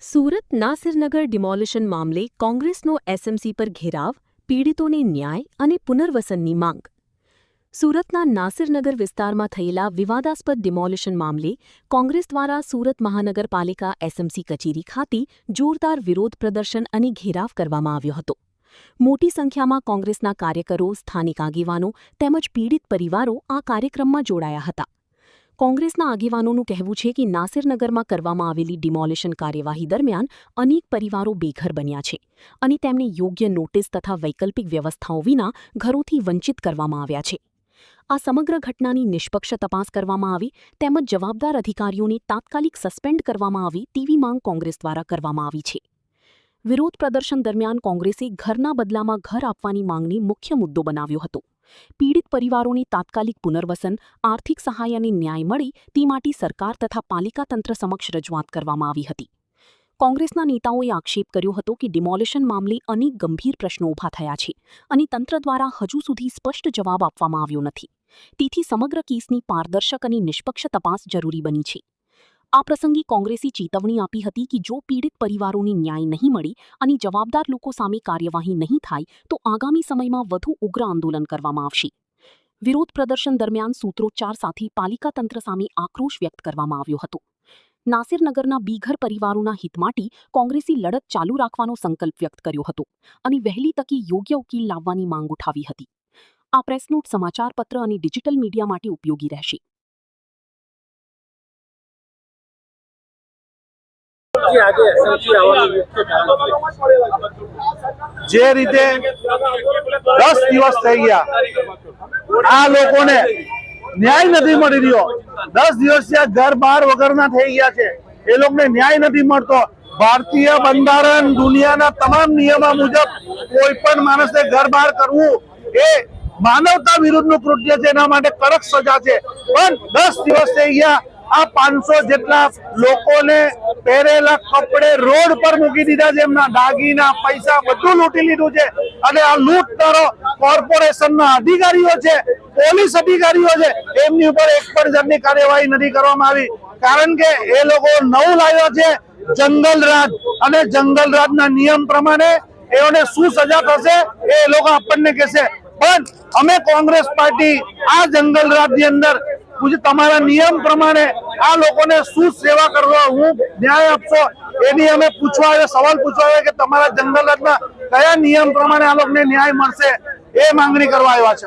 Surat નાસિરનગર demolition મામલે કોંગ્રેસનો SMC પર ઘેરાવ, પીડિતોને ન્યાય અને પુનર્વસનની માંગ. સુરતના નાસિરનગર વિસ્તારમાં થયેલા વિવાદાસ્પદ ડિમોલિશન મામલે કોંગ્રેસ દ્વારા સુરત મહાનગરપાલિકા એસએમસી કચેરી ખાતે જોરદાર વિરોધ પ્રદર્શન અને ઘેરાવ કરવામાં આવ્યો હતો. મોટી સંખ્યામાં કોંગ્રેસના કાર્યકરો, સ્થાનિક આગેવાનો તેમજ પીડિત પરિવારો આ કાર્યક્રમમાં જોડાયા હતા. કોંગ્રેસના આગેવાનોનું કહેવું છે કે નાસિરનગરમાં કરવામાં આવેલી ડિમોલિશન કાર્યવાહી દરમિયાન અનેક પરિવારો બેઘર બન્યા છે અને તેમને યોગ્ય નોટિસ તથા વૈકલ્પિક વ્યવસ્થાઓ વિના ઘરોથી વંચિત કરવામાં આવ્યા છે. આ સમગ્ર ઘટનાની નિષ્પક્ષ તપાસ કરવામાં આવી તેમજ જવાબદાર અધિકારીઓને તાત્કાલિક સસ્પેન્ડ કરવામાં આવે તેવી માંગ કોંગ્રેસ દ્વારા કરવામાં આવી છે. વિરોધ પ્રદર્શન દરમિયાન કોંગ્રેસે ઘરના બદલામાં ઘર આપવાની માંગને મુખ્ય મુદ્દો બનાવ્યો હતો. પીડિત પરિવારોને તાત્કાલિક પુનર્વસન, આર્થિક સહાય અને ન્યાય મળે તે માટે સરકાર તથા પાલિકા તંત્ર સમક્ષ રજૂઆત કરવામાં આવી હતી. કોંગ્રેસના નેતાઓએ આક્ષેપ કર્યો હતો કે ડિમોલિશન મામલે અનેક ગંભીર પ્રશ્નો ઊભા થયા છે અને તંત્ર દ્વારા હજુ સુધી સ્પષ્ટ જવાબ આપવામાં આવ્યો નથી. તેથી સમગ્ર કેસની પારદર્શક અને નિષ્પક્ષ તપાસ જરૂરી બની છે. આ પ્રસંગે કોંગ્રેસે ચેતવણી આપી હતી કે જો પીડિત પરિવારોને ન્યાય નહીં મળે અને જવાબદાર લોકો સામે કાર્યવાહી નહીં થાય તો આગામી સમયમાં વધુ ઉગ્ર આંદોલન કરવામાં આવશે. વિરોધ પ્રદર્શન દરમિયાન સૂત્રોચ્ચાર સાથે પાલિકા તંત્ર સામે આક્રોશ વ્યક્ત કરવામાં આવ્યો હતો. નાસિરનગરના બેઘર પરિવારોના હિત માટે કોંગ્રેસે લડત ચાલુ રાખવાનો સંકલ્પ વ્યક્ત કર્યો હતો અને વહેલી તકે યોગ્ય ઉકેલ લાવવાની માંગ ઉઠાવી હતી. આ પ્રેસનોટ સમાચારપત્ર અને ડિજિટલ મીડિયા માટે ઉપયોગી રહેશે. જે રીતે 10 દિવસ થઈ ગયા આ લોકોને ન્યાય નથી મળી રહ્યો. 10 દિવસથી ઘર બહાર વગરના થઈ ગયા છે. એ લોકોને ન્યાય નથી મળતો. ભારતીય બંધારણ, દુનિયાના તમામ નિયમો મુજબ કોઈ પણ માણસને ઘર બહાર કરવું એ માનવતા વિરુદ્ધનું કૃત્ય છે. એના માટે કડક સજા છે. પણ 10 દિવસ થઈ ગયા આ 500 જેટલા લોકોને પહેરેલા કપડે રોડ પર મૂકી દીધા છે. એમના દાગીના, પૈસા બધું લૂંટી લીધું છે. અને આ લૂંટનારો કોર્પોરેશનના અધિકારીઓ છે, પોલીસ અધિકારીઓ છે, એમની ઉપર એક પણ જાતની કાર્યવાહી નથી કરવામાં આવી. કારણ કે એ લોકો નવું લાવ્યો છે જંગલ રાજ, અને જંગલ રાજના નિયમ પ્રમાણે એઓને શું સજા થશે એ લોકો આપણને કહેશે. પણ અમે કોંગ્રેસ પાર્ટી આ જંગલ રાજની અંદર તમારા નિયમ પ્રમાણે આ લોકોને શું સેવા કરવા, હું ન્યાય આપશો એની અમે સવાલ પૂછવા આવ્યા કે તમારા જંગલ રાજના કયા નિયમ પ્રમાણે આ લોકોને ન્યાય મળશે એ માંગણી કરવા આવ્યા છે.